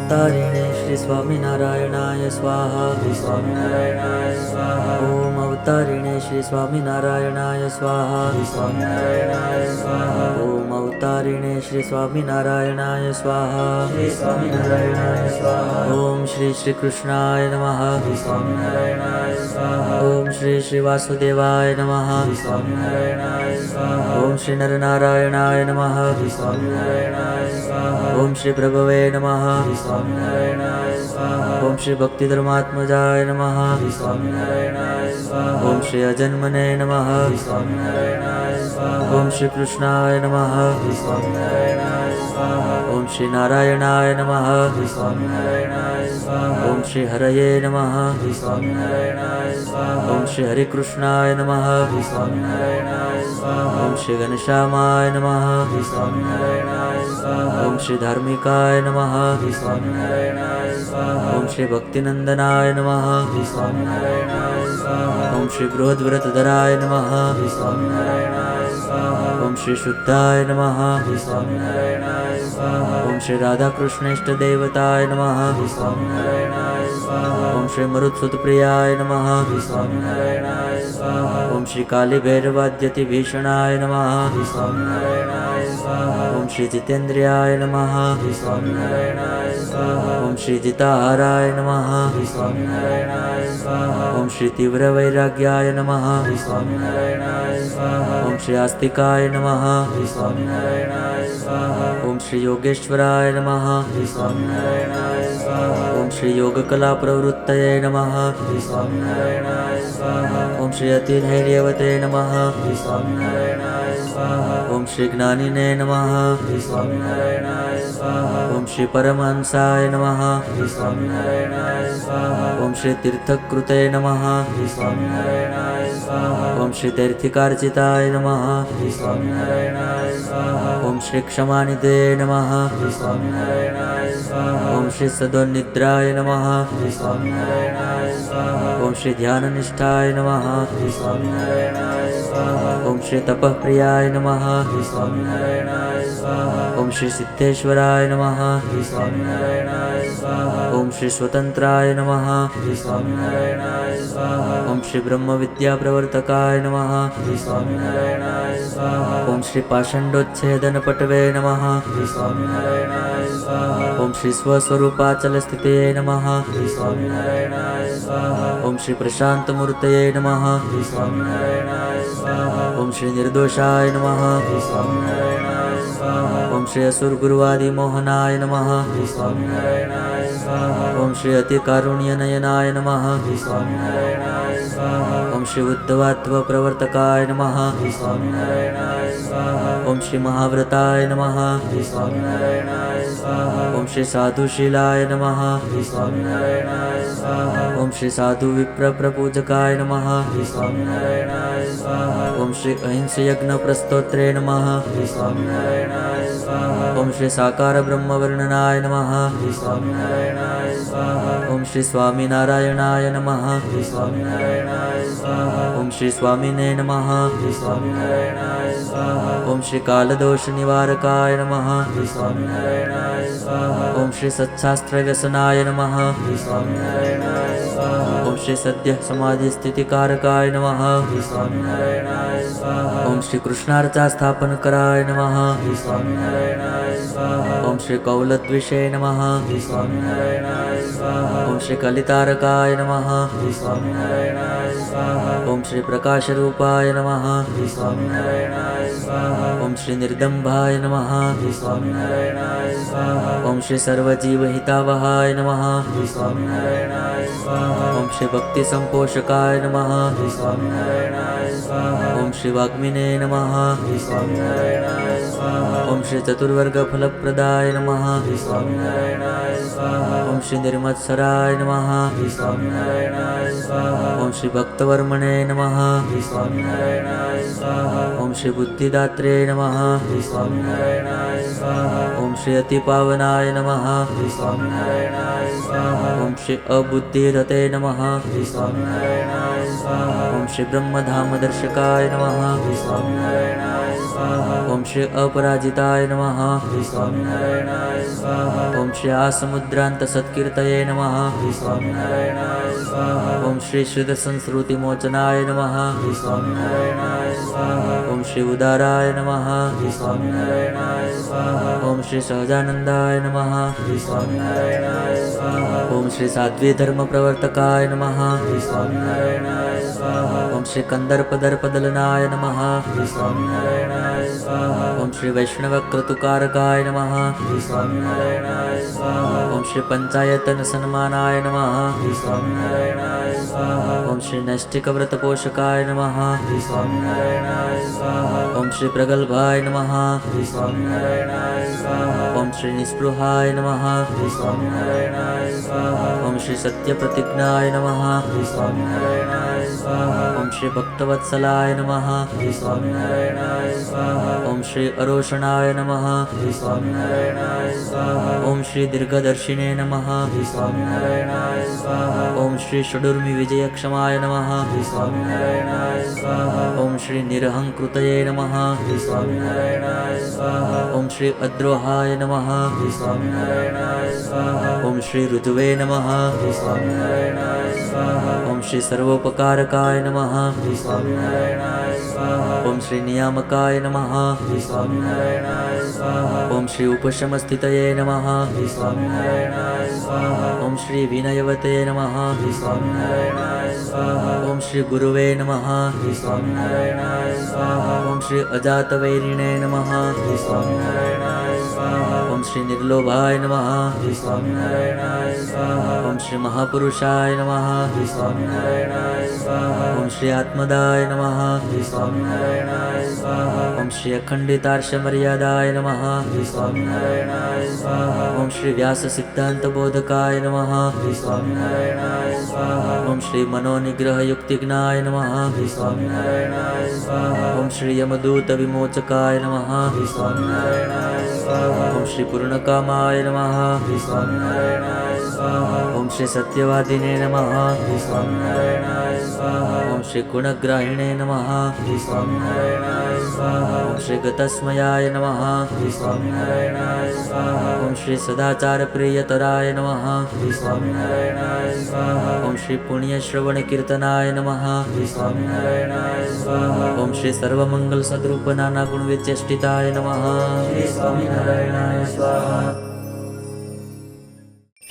अवतारिणे श्री स्वामीनारायणाय स्वाहा। श्री स्वामीनारायणाय स्वाहा। ओम अवतारिणे श्री स्वामीनारायणाय स्वाहा। श्री स्वामीनारायणाय स्वाहा। ओम अवतारिणे श्री स्वामीनारायणाय स्वाहा। श्री स्वामीनारायणाय स्वाहा। ओम श्री श्री कृष्णाय नमः। श्री स्वामीनारायणाय स्वाहा। ओम श्री श्री वासुदेवाय नमः। श्री स्वामीनारायणाय स्वाहा। ओम श्री नरनारायणाय नमः। श्री स्वामीनारायणाय स्वाहा। ओम श्री प्रभवे नमः। श्री स्वामीनारायणाय स्वाहा। ओम श्री भक्तिधर्मात्मजाय नमः। श्री स्वामीनारायणाय स्वाहा। ओम श्री अजन्मने नमः। श्री स्वामीनारायणाय स्वाहा। ओम श्री कृष्णाय नमः। श्री स्वामीनारायणाय स्वाहा। ओम श्री नारायणाय नमः। श्री स्वामीनारायणाय स्वाहा। ओम श्री हरये नमः। श्री स्वामीनारायणाय स्वाहा। ओम श्री हरिकृष्णाय नमः। श्री स्वामीनारायणाय स्वाहा। ओम श्री घनश्यामाय नमः। श्री स्वामीनारायणाय स्वाहा। ओम श्री धार्मिकाय नमः। श्री स्वामीनारायणाय स्वाहा। ओम श्री भक्तिनंदनाय नमः। श्री स्वामीनारायणाय स्वाहा। ओम श्री बृहद्व्रतधराय नमः। श्री स्वामीनारायणाय स्वाहा। ओम श्री शुद्धाय नमः। श्री स्वामीनारायणाय स्वाहा। ओम श्री राधाकृष्णेष्टदेवताय नमः। श्री स्वामीनारायणाय स्वाहा। ओम श्री मरुत्सुतप्रियाय नमः। श्री स्वामीनारायणाय स्वाहा। ओम श्री कालीभैरवाद्यतिभीषणाय नमः। श्री स्वामीनारायणाय स्वाहा। ओम श्री जितेन्द्रियाय नमः। श्री स्वामीनारायणाय स्वाहा। ओम श्री जिताहाराय नमः। श्री स्वामीनारायणाय स्वाहा। ओम श्री तीव्रवैराग्याय नमः। श्री स्वामीनारायणाय स्वाहा। ओम श्री आस्तिकाय नमः। श्री स्वामीनारायणाय स्वाहा। ओम श्री योगेश्वराय नमः। श्री स्वामीनारायणाय स्वाहा। ओम श्री योगकला प्रवृत्तये नमः। श्री स्वामीनारायणाय स्वाहा। ओम श्री अतिधैर्यवते नमः। श्री स्वामीनारायणाय स्वाहा। ओम श्री ज्ञानिने नमः। श्री स्वामीनारायणाय स्वाहा। ओम श्री परमहंसाय नमः। श्री स्वामीनारायणाय स्वाहा। ओम श्री तीर्थकृते नमः। श्री स्वामीनारायणाय स्वाहा। ओम श्री तीर्थिकार्चिताय नमः। श्री स्वामीनारायणाय स्वाहा। ओम श्री क्षमानिधे नमः। श्री स्वामीनारायणाय स्वाहा। ओम श्री सद्वनिद्राय नमः। श्री स्वामीनारायणाय स्वाहा। ओम श्री ध्याननिष्ठाय नमः। श्री स्वामीनारायणाय स्वाहा। ओम श्री तपःप्रियाय नमः। श्री स्वामीनारायणाय स्वाहा। ओम श्री सिद्धेश्वराय नमः। श्री स्वामीनारायणाय स्वाहा। ओम श्री स्वतंत्राय नमः। श्री स्वामीनारायणाय स्वाहा। ओम श्री ब्रह्मविद्याप्रवर्तकाय नमः। श्री स्वामीनारायणाय स्वाहा। ओम श्री पाषण्डोच्छेदनपटवे नमः। श्री स्वामीनारायणाय स्वाहा। ओम श्री स्वस्वरूपाचलस्थिते नमः। श्री स्वामीनारायणाय स्वाहा। ओम श्री प्रशान्तमूर्तये नमः। श्री स्वामीनारायणाय स्वाहा। ओम श्री निर्दोषाय नमः। श्री स्वामीनारायणाय स्वाहा। ओम श्री असुरगुरुवादिमोहनाय नमः। श्री स्वामीनारायणाय स्वाहा। ओम श्री अतिकारुण्यनयनाय नमः। श्री स्वामीनारायणाय स्वाहा। ओम श्री उद्धवात्वप्रवर्तकाय नमः। श्री स्वामीनारायणाय स्वाहा। ओम श्री महाव्रताय नमः। श्री स्वामीनारायणाय स्वाहा। ओम श्री साधुशीलाय नमः। श्री स्वामीनारायणाय स्वाहा। ओम श्री साधु विप्रप्रपूजकाय नमः। श्री स्वामीनारायणाय स्वाहा। ओम श्री अहिंसयज्ञप्रस्तोत्रे नमः। श्री स्वामीनारायणाय स्वाहा। ओम श्री साकार ब्रह्मवर्णनाय नमः। श्री स्वामीनारायणाय स्वाहा। ओम श्री स्वामीनारायणाय नमः। श्री स्वामीनारायणाय स्वाहा। ओम श्री स्वामिने नमः। श्री स्वामीनारायणाय स्वाहा। ओम श्री कालदोषनिवारकाय नमः। श्री स्वामीनारायणाय स्वाहा। ओम श्री सत्शास्त्रव्यसनाय नमः। श्री स्वामीनारायणाय स्वाहा। ओम श्री सद्यः समाधिस्थितिकारकाय नमः। श्री स्वामीनारायणाय स्वाहा। ओम श्री कृष्णार्चास्थापनकराय नमः। श्री स्वामीनारायणाय स्वाहा। ओम श्री कौलद्विषे नमः। श्री स्वामीनारायणाय स्वाहा। ओम श्री कलितारकाय नमः। श्री स्वामीनारायणाय स्वाहा। ओम श्री प्रकाशरूपाय नमः। श्री स्वामीनारायणाय स्वाहा। ओम श्री निर्दम्भाय नमः। श्री स्वामीनारायणाय स्वाहा। ओम श्री सर्वजीवहितावहाय नमः। श्री स्वामीनारायणाय स्वाहा। ओम श्री भक्तिसंपोषकाय नमः। श्री स्वामीनारायणाय स्वाहा। ओम श्री वाग्मिने नमः। श्री स्वामीनारायणाय स्वाहा। ओम श्री चतुर्वर्गफलप्रदाय नमः। श्री स्वामीनारायणाय स्वाहा। ओम श्री निर्मत्सराय नमः। श्री स्वामीनारायणाय स्वाहा। ओम श्री भक्तवर्मणे नमः। श्री स्वामीनारायणाय स्वाहा। ओम श्री बुद्धिदात्रे नमः। श्री स्वामीनारायणाय स्वाहा। ओम श्री अतिपावनाय नमः। श्री स्वामीनारायणाय स्वाहा। ओम श्री अबुद्धिरते नमः। श्री स्वामीनारायणाय स्वाहा। ओम श्री ब्रह्मधामदर्शकाय नमः। श्री स्वामीनारायणाय स्वाहा। ओम श्री अपराजिताय नमः। श्री स्वामीनारायणाय स्वाहा। ओम श्री आसमुद्रांत सत्कीर्तये नमः. श्री स्वामीनारायणाय स्वाहा. ओम श्री शुद्ध संस्कृति मोचनाय नमः. श्री स्वामीनारायणाय स्वाहा. ओम श्री उदाराय नमः. श्री स्वामीनारायणाय स्वाहा. ओम श्री सहजानंदाय नमः. श्री स्वामीनारायणाय स्वाहा. ओम श्री साध्वी धर्म प्रवर्तकाय नमः. श्री स्वामीनारायणाय स्वाहा. ओम श्री कंदर्प दर्पदलनाय नमः. श्री स्वामीनारायणाय स्वाहा. ओम श्री वैष्णव क्रतुकारकाय नमः. श्री स्वामीनारायणाय स्वाहा. ओम श्री पंचायतन सन्मानाय नमः. श्री स्वामीनारायणाय स्वाहा. ओम श्री नैष्ठिक व्रत पोषकाय नमः. श्री स्वामीनारायणाय स्वाहा. ओम श्री प्रगल्भाय नमः. श्री स्वामीनारायणाय स्वाहा. ओम श्री निस्पृहाय नमः. श्री स्वामीनारायणाय स्वाहा. ओम श्री सत्यप्रतिज्ञाय नमः. श्री स्वामीनारायणाय स्वाहा. ओम श्री भक्तवत्सलाय नमः. श्री स्वामीनारायणाय स्वाहा. ओम श्री अरोषणाय नमः. श्री स्वामीनारायणाय स्वाहा. ओम श्री दीर्घदर्शिने नमः. श्री स्वामीनारायणाय स्वाहा. ओम श्री षडूर्मि विजयक्षमाय नमः. श्री स्वामीनारायणाय स्वाहा. ओम श्री निरहंकृतये नमः. श्री स्वामीनारायणाय स्वाहा. ओम श्री अद्रोहाय नमः. श्री स्वामीनारायणाय स्वाहा. ओम श्री ऋतुवे नमः. श्री स्वामीनारायणाय स्वाहा. ओम श्री सर्वोपकारकाय नमः. श्री स्वामीनारायणाय स्वाहा. ओम श्री नियामकाय नमः. श्री स्वामीनारायणाय स्वाहा. ओम श्री उपशमस्थितये नमः. श्री स्वामीनारायणाय स्वाहा. ओम श्री विनयवते नमः. श्री स्वामीनारायणाय स्वाहा. ओम श्री गुरुवे नमः. श्री स्वामीनारायणाय स्वाहा. ओम श्री अजातवैरिणे नमः. श्री स्वामीनारायणाय स्वाहा. ओम श्री निर्लोभाय नमः. श्री स्वामीनारायणाय स्वाहा. ओम श्री महापुरुषाय नमः. श्री स्वामीनारायणाय स्वाहा. ओम श्री आत्मदाय नमः. श्री स्वामीनारायणाय स्वाहा. ओम श्री अखंडितार्षमर्यादाय नमः. श्री स्वामीनारायणाय स्वाहा. ओम श्री व्यास सिद्धांत बोधकाय नमः. श्री स्वामीनारायणाय स्वाहा. ओम श्री मनोनिग्रह युक्तिज्ञाय नमः. श्री स्वामीनारायणाय स्वाहा. ओम श्री यमदूत विमोचकाय नमः. श्री स्वामीनारायणाय स्वाहा. ओम श्री पूर्णकामाय नमः. श्री स्वामीनारायणाय स्वाहा. ओम श्री सत्यवादिने नमः. श्री स्वामीनारायणाय स्वाहा. ओम श्री गुणग्राहिणे नमः. श्री स्वामीनारायणाय स्वाहा. ओम श्री गतस्मयाय नमः. श्री स्वामीनारायणाय स्वाहा. ओम श्री सदाचार प्रियतराय नमः. श्री स्वामीनारायणाय स्वाहा. ओम श्री पुण्यश्रवण कीर्तनाय नमः. श्री स्वामीनारायणाय स्वाहा. ओम श्री सर्वमंगल सद्रूप नाना गुण विचेष्टिताय नमः. श्री स्वामीनारायणाय स्वाहा.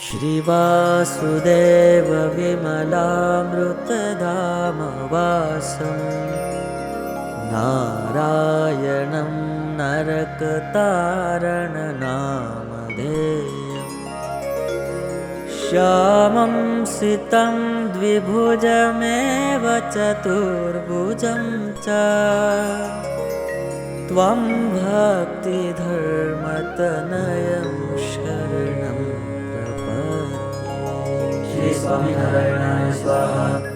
श्रीवासुदेव विमलामृतधामवासं नारायणं नरकतारणनामधेयं श्यामं सितं द्विभुजमेव चतुर्भुजं च त्वं भक्तिधर्मतनयं शरणं श्री स्वामीनारायणाय स्वाहा.